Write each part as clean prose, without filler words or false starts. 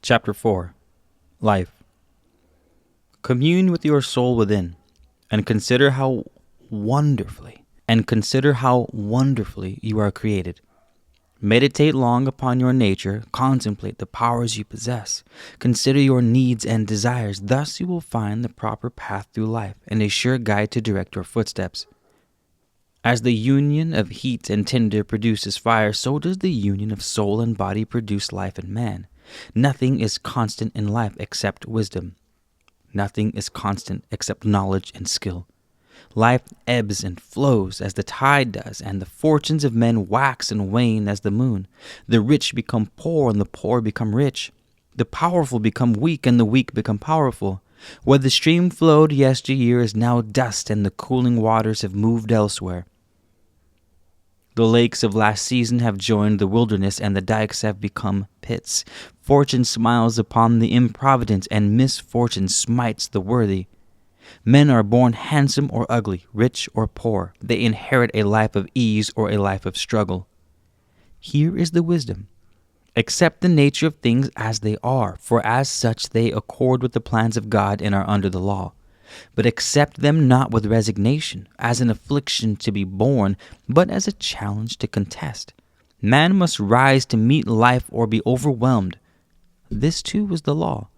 Chapter 4. Life. Commune with your soul within, and consider how wonderfully you are created. Meditate long upon your nature, contemplate the powers you possess, consider your needs and desires. Thus you will find the proper path through life and a sure guide to direct your footsteps. As the union of heat and tinder produces fire, so does the union of soul and body produce life in man. Nothing is constant in life except wisdom. Nothing is constant except knowledge and skill. Life ebbs and flows as the tide does, and the fortunes of men wax and wane as the moon. The rich become poor, and the poor become rich. The powerful become weak, and the weak become powerful. Where the stream flowed yesteryear is now dust, and the cooling waters have moved elsewhere. The lakes of last season have joined the wilderness, and the dikes have become pits. Fortune smiles upon the improvident, and misfortune smites the worthy. Men are born handsome or ugly, rich or poor. They inherit a life of ease or a life of struggle. Here is the wisdom. Accept the nature of things as they are, for as such they accord with the plans of God and are under the law. But accept them not with resignation, as an affliction to be borne, but as a challenge to contest. Man must rise to meet life or be overwhelmed. This too is the law.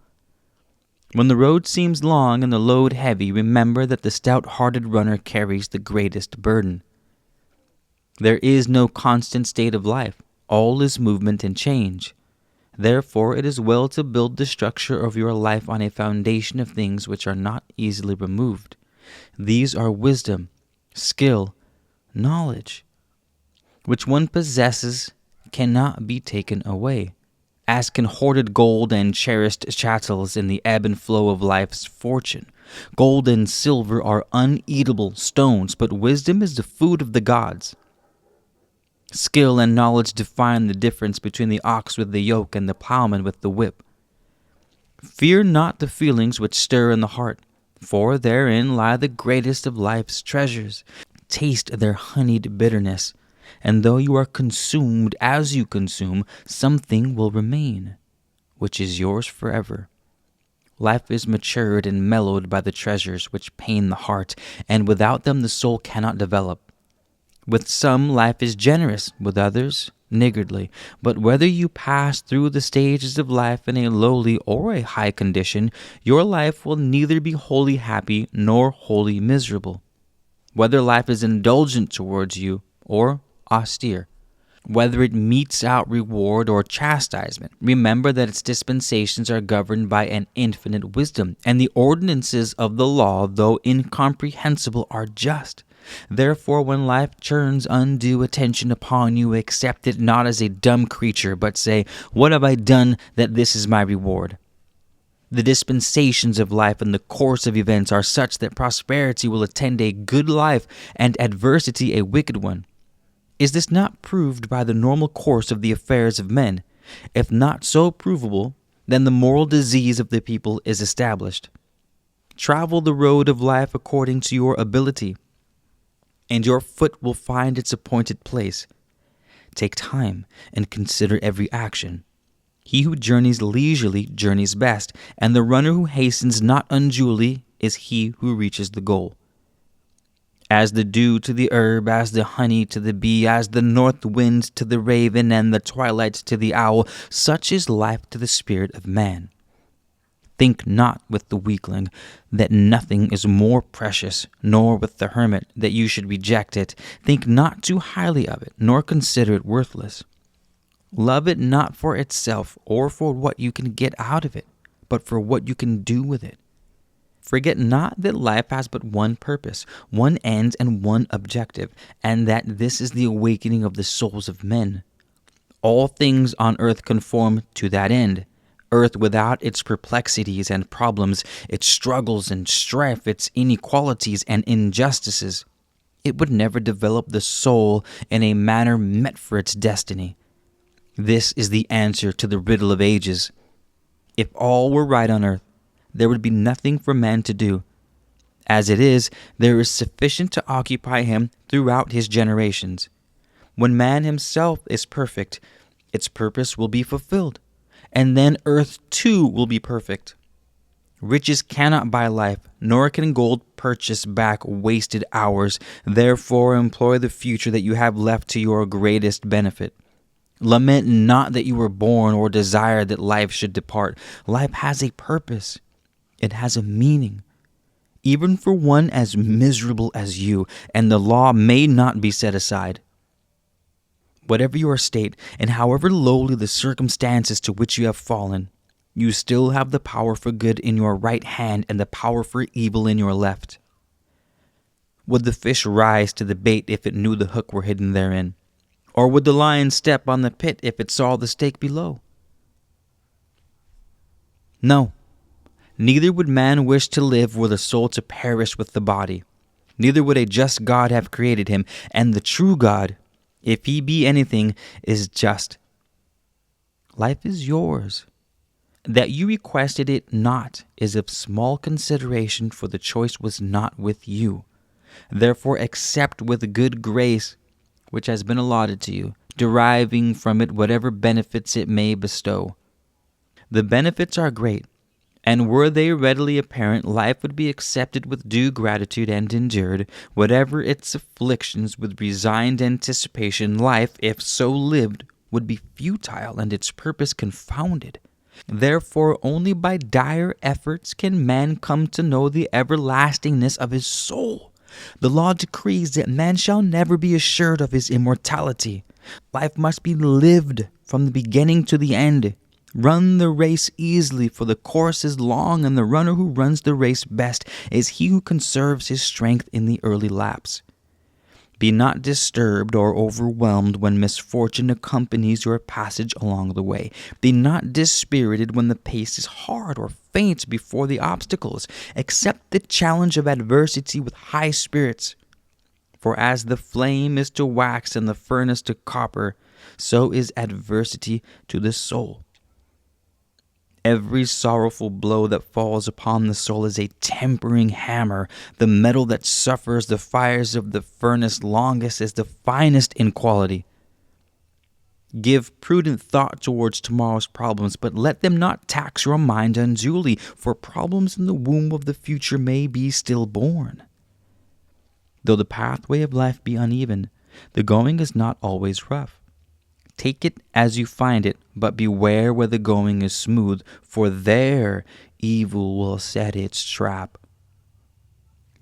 When the road seems long and the load heavy, remember that the stout-hearted runner carries the greatest burden. There is no constant state of life. All is movement and change. Therefore, it is well to build the structure of your life on a foundation of things which are not easily removed. These are wisdom, skill, knowledge, which one possesses cannot be taken away, as can hoarded gold and cherished chattels in the ebb and flow of life's fortune. Gold and silver are uneatable stones, but wisdom is the food of the gods. Skill and knowledge define the difference between the ox with the yoke and the plowman with the whip. Fear not the feelings which stir in the heart, for therein lie the greatest of life's treasures. Taste their honeyed bitterness, and though you are consumed as you consume, something will remain, which is yours forever. Life is matured and mellowed by the treasures which pain the heart, and without them the soul cannot develop. With some, life is generous, with others, niggardly. But whether you pass through the stages of life in a lowly or a high condition, your life will neither be wholly happy nor wholly miserable. Whether life is indulgent towards you or austere, whether it metes out reward or chastisement, remember that its dispensations are governed by an infinite wisdom, and the ordinances of the law, though incomprehensible, are just. Therefore, when life turns undue attention upon you, accept it not as a dumb creature, but say, "What have I done that this is my reward?" The dispensations of life and the course of events are such that prosperity will attend a good life and adversity a wicked one. Is this not proved by the normal course of the affairs of men? If not so provable, then the moral disease of the people is established. Travel the road of life according to your ability, and your foot will find its appointed place. Take time and consider every action. He who journeys leisurely journeys best, and the runner who hastens not unduly is he who reaches the goal. As the dew to the herb, as the honey to the bee, as the north wind to the raven, and the twilight to the owl, such is life to the spirit of man. Think not with the weakling that nothing is more precious, nor with the hermit that you should reject it. Think not too highly of it, nor consider it worthless. Love it not for itself or for what you can get out of it, but for what you can do with it. Forget not that life has but one purpose, one end, and one objective, and that this is the awakening of the souls of men. All things on earth conform to that end. Earth without its perplexities and problems, its struggles and strife, its inequalities and injustices, it would never develop the soul in a manner met for its destiny. This is the answer to the riddle of ages. If all were right on earth, there would be nothing for man to do. As it is, there is sufficient to occupy him throughout his generations. When man himself is perfect, its purpose will be fulfilled, and then earth too will be perfect. Riches cannot buy life, nor can gold purchase back wasted hours. Therefore, employ the future that you have left to your greatest benefit. Lament not that you were born, or desire that life should depart. Life has a purpose. It has a meaning, even for one as miserable as you, and the law may not be set aside. Whatever your state, and however lowly the circumstances to which you have fallen, you still have the power for good in your right hand and the power for evil in your left. Would the fish rise to the bait if it knew the hook were hidden therein? Or would the lion step on the pit if it saw the stake below? No, neither would man wish to live were the soul to perish with the body. Neither would a just God have created him, and the true God, if he be anything, is just. Life is yours. That you requested it not is of small consideration, for the choice was not with you. Therefore accept with good grace which has been allotted to you, deriving from it whatever benefits it may bestow. The benefits are great, and were they readily apparent, life would be accepted with due gratitude and endured, whatever its afflictions with resigned anticipation. Life, if so lived, would be futile and its purpose confounded. Therefore, only by dire efforts can man come to know the everlastingness of his soul. The law decrees that man shall never be assured of his immortality. Life must be lived from the beginning to the end. Run the race easily, for the course is long, and the runner who runs the race best is he who conserves his strength in the early lapse. Be not disturbed or overwhelmed when misfortune accompanies your passage along the way. Be not dispirited when the pace is hard, or faint before the obstacles. Accept the challenge of adversity with high spirits. For as the flame is to wax and the furnace to copper, so is adversity to the soul. Every sorrowful blow that falls upon the soul is a tempering hammer. The metal that suffers the fires of the furnace longest is the finest in quality. Give prudent thought towards tomorrow's problems, but let them not tax your mind unduly, for problems in the womb of the future may be stillborn. Though the pathway of life be uneven, the going is not always rough. Take it as you find it, but beware where the going is smooth, for there evil will set its trap.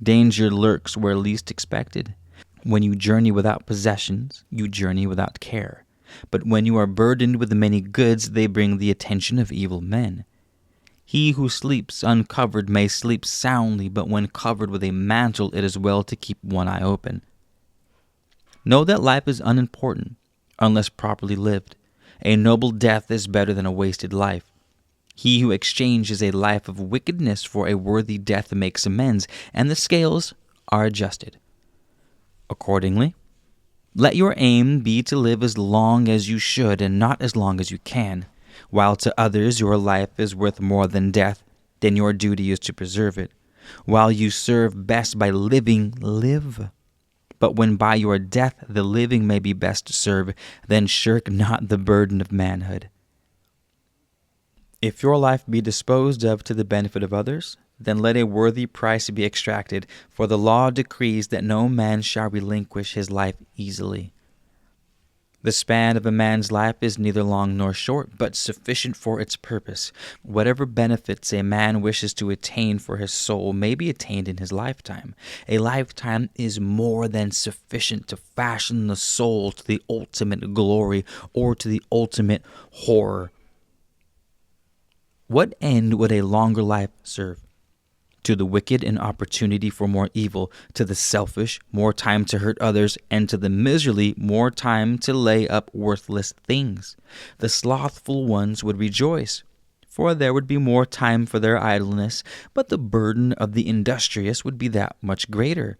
Danger lurks where least expected. When you journey without possessions, you journey without care. But when you are burdened with many goods, they bring the attention of evil men. He who sleeps uncovered may sleep soundly, but when covered with a mantle, it is well to keep one eye open. Know that life is unimportant unless properly lived. A noble death is better than a wasted life. He who exchanges a life of wickedness for a worthy death makes amends, and the scales are adjusted. Accordingly, let your aim be to live as long as you should, and not as long as you can. While to others your life is worth more than death, then your duty is to preserve it. While you serve best by living, live. But when by your death the living may be best served, then shirk not the burden of manhood. If your life be disposed of to the benefit of others, then let a worthy price be extracted, for the law decrees that no man shall relinquish his life easily. The span of a man's life is neither long nor short, but sufficient for its purpose. Whatever benefits a man wishes to attain for his soul may be attained in his lifetime. A lifetime is more than sufficient to fashion the soul to the ultimate glory or to the ultimate horror. What end would a longer life serve? To the wicked, an opportunity for more evil; to the selfish, more time to hurt others; and to the miserly, more time to lay up worthless things. The slothful ones would rejoice, for there would be more time for their idleness, but the burden of the industrious would be that much greater.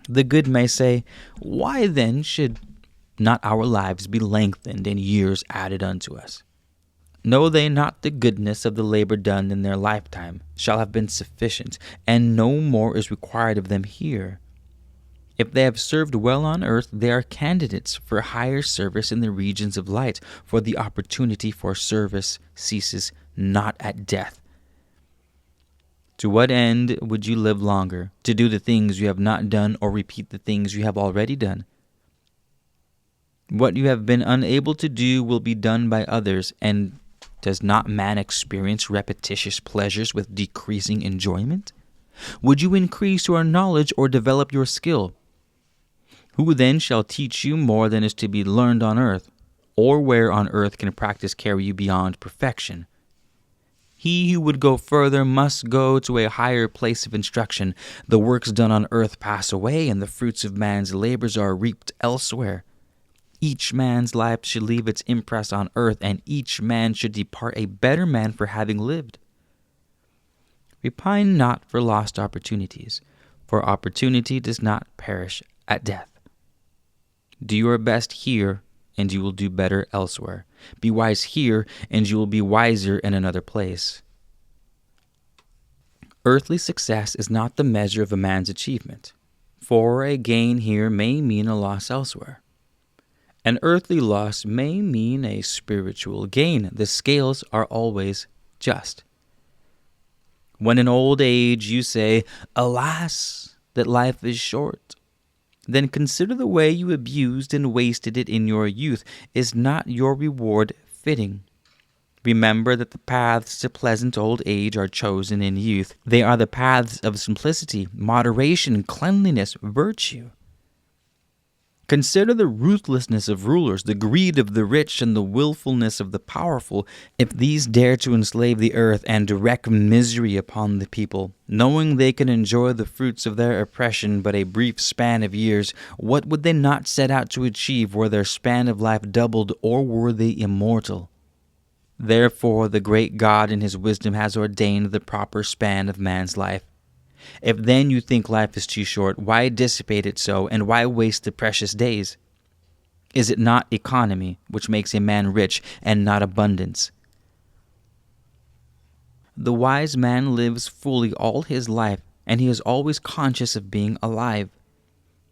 The good may say, "Why then should not our lives be lengthened and years added unto us?" Know they not the goodness of the labor done in their lifetime shall have been sufficient, and no more is required of them here? If they have served well on earth, they are candidates for higher service in the regions of light, for the opportunity for service ceases not at death. To what end would you live longer? To do the things you have not done or repeat the things you have already done? What you have been unable to do will be done by others, and does not man experience repetitious pleasures with decreasing enjoyment? Would you increase your knowledge or develop your skill? Who then shall teach you more than is to be learned on earth? Or where on earth can practice carry you beyond perfection? He who would go further must go to a higher place of instruction. The works done on earth pass away, and the fruits of man's labors are reaped elsewhere. Each man's life should leave its impress on earth, and each man should depart a better man for having lived. Repine not for lost opportunities, for opportunity does not perish at death. Do your best here, and you will do better elsewhere. Be wise here, and you will be wiser in another place. Earthly success is not the measure of a man's achievement, for a gain here may mean a loss elsewhere. An earthly loss may mean a spiritual gain. The scales are always just. When in old age you say, "Alas, that life is short," then consider the way you abused and wasted it in your youth. Is not your reward fitting? Remember that the paths to pleasant old age are chosen in youth. They are the paths of simplicity, moderation, cleanliness, virtue. Consider the ruthlessness of rulers, the greed of the rich, and the willfulness of the powerful. If these dare to enslave the earth and wreak misery upon the people, knowing they can enjoy the fruits of their oppression but a brief span of years, what would they not set out to achieve were their span of life doubled, or were they immortal? Therefore the great God in his wisdom has ordained the proper span of man's life. If then you think life is too short, why dissipate it so, and why waste the precious days? Is it not economy which makes a man rich, and not abundance? The wise man lives fully all his life, and he is always conscious of being alive.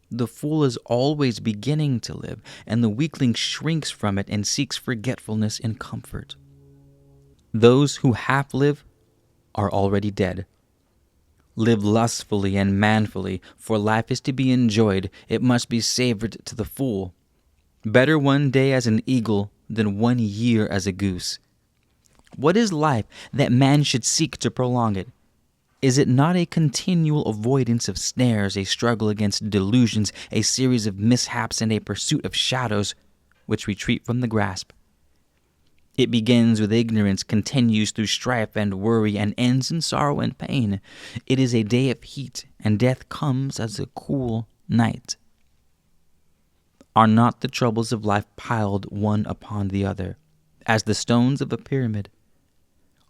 The fool is always beginning to live, and the weakling shrinks from it and seeks forgetfulness and comfort. Those who half live are already dead. Live lustfully and manfully, for life is to be enjoyed. It must be savored to the full. Better one day as an eagle than 1 year as a goose. What is life that man should seek to prolong it? Is it not a continual avoidance of snares, a struggle against delusions, a series of mishaps, and a pursuit of shadows which retreat from the grasp? It begins with ignorance, continues through strife and worry, and ends in sorrow and pain. It is a day of heat, and death comes as a cool night. Are not the troubles of life piled one upon the other, as the stones of a pyramid?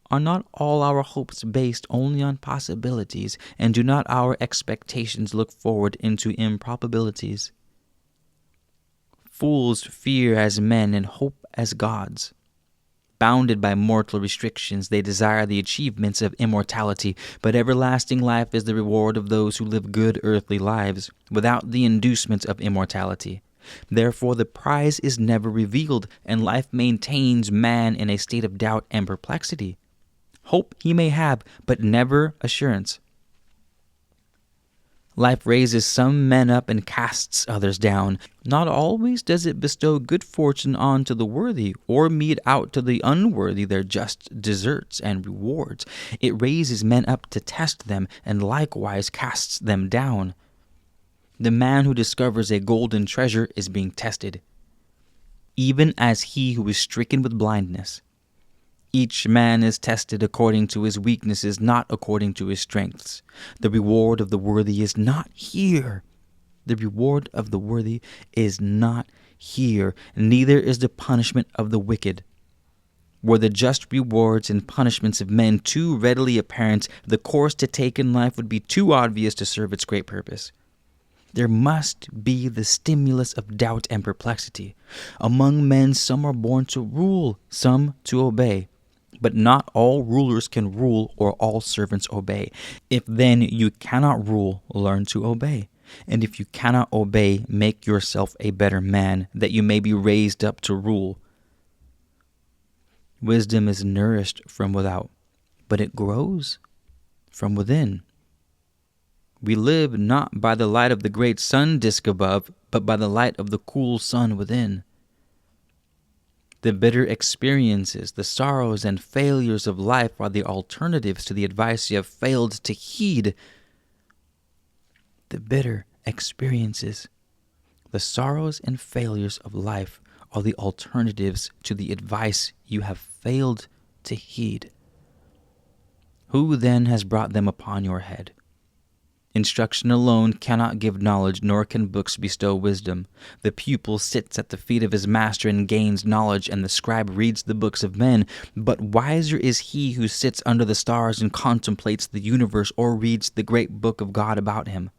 Are not all our hopes based only on possibilities, and do not our expectations look forward into improbabilities? Fools fear as men and hope as gods. Bounded by mortal restrictions, they desire the achievements of immortality, but everlasting life is the reward of those who live good earthly lives, without the inducement of immortality. Therefore the prize is never revealed, and life maintains man in a state of doubt and perplexity. Hope he may have, but never assurance. Life raises some men up and casts others down. Not always does it bestow good fortune on to the worthy, or mete out to the unworthy their just deserts and rewards. It raises men up to test them, and likewise casts them down. The man who discovers a golden treasure is being tested, even as he who is stricken with blindness. Each man is tested according to his weaknesses, not according to his strengths. The reward of the worthy is not here. The reward of the worthy is not here, neither is the punishment of the wicked. Were the just rewards and punishments of men too readily apparent, the course to take in life would be too obvious to serve its great purpose. There must be the stimulus of doubt and perplexity. Among men some are born to rule, some to obey. But not all rulers can rule, or all servants obey. If then you cannot rule, learn to obey. And if you cannot obey, make yourself a better man, that you may be raised up to rule. Wisdom is nourished from without, but it grows from within. We live not by the light of the great sun disk above, but by the light of the cool sun within. The bitter experiences, the sorrows and failures of life are the alternatives to the advice you have failed to heed. The bitter experiences, the sorrows and failures of life are the alternatives to the advice you have failed to heed. Who then has brought them upon your head? Instruction alone cannot give knowledge, nor can books bestow wisdom. The pupil sits at the feet of his master and gains knowledge, and the scribe reads the books of men. But wiser is he who sits under the stars and contemplates the universe, or reads the great book of God about him.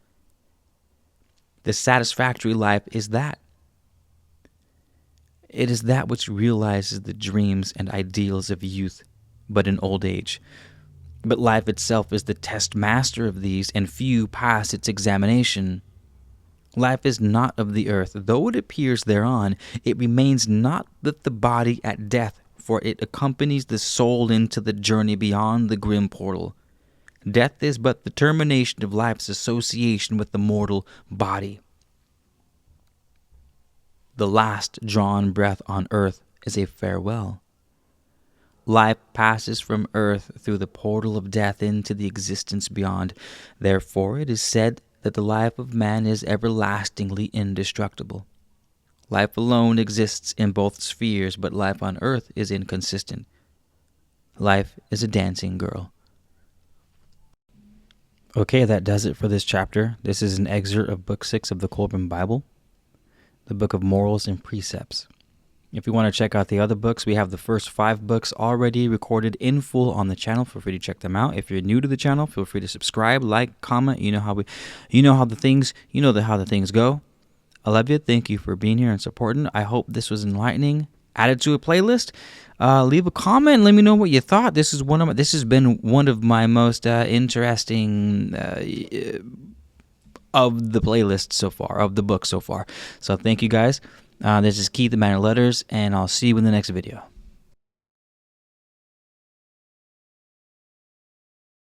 The satisfactory life is that. It is that which realizes the dreams and ideals of youth, but in old age. But life itself is the test master of these, and few pass its examination. Life is not of the earth, though it appears thereon. It remains not with the body at death, for it accompanies the soul into the journey beyond the grim portal. Death is but the termination of life's association with the mortal body. The last drawn breath on earth is a farewell. Life passes from earth through the portal of death into the existence beyond. Therefore, it is said that the life of man is everlastingly indestructible. Life alone exists in both spheres, but life on earth is inconsistent. Life is a dancing girl. Okay, that does it for this chapter. This is an excerpt of Book 6 of the Kolbrin Bible, the Book of Morals and Precepts. If you want to check out the other books, we have the first 5 books already recorded in full on the channel. Feel free to check them out. If you're new to the channel, feel free to subscribe, like, comment. You know how the things go. I love you. Thank you for being here and supporting. I hope this was enlightening. Add it to a playlist. Leave a comment and let me know what you thought. This has been one of my most interesting of the playlist so far, of the book so far. So thank you guys. This is Keith, the Man of Letters, and I'll see you in the next video.